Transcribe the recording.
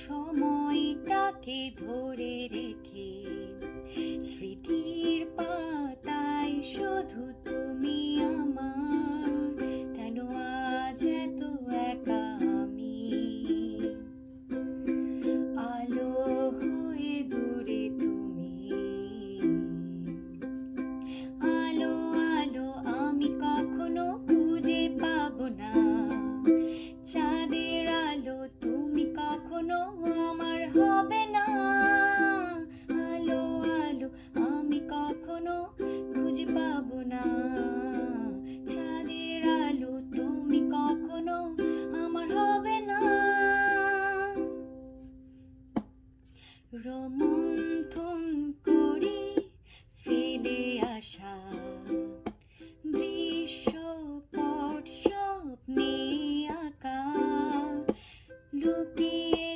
সময়টাকে ধরে রেখে স্মৃতির পাতায় শুধু তুমি আমার, কেন আজ এত একা আমি? আলো হয়ে দূরে তুমি, আলো আলো আমি কখনো খুঁজে পাবো না। চাঁদের আলো তুমি কখনো আমার হবে না। আলো আলো আমি কখনো খুঁজে পাবো না। চাঁদের আলো তুমি কখনো আমার হবে না। রোমন্থন করে ফেলে আসা দৃশ্যপট স্বপ্নে আঁকা, লুকিয়ে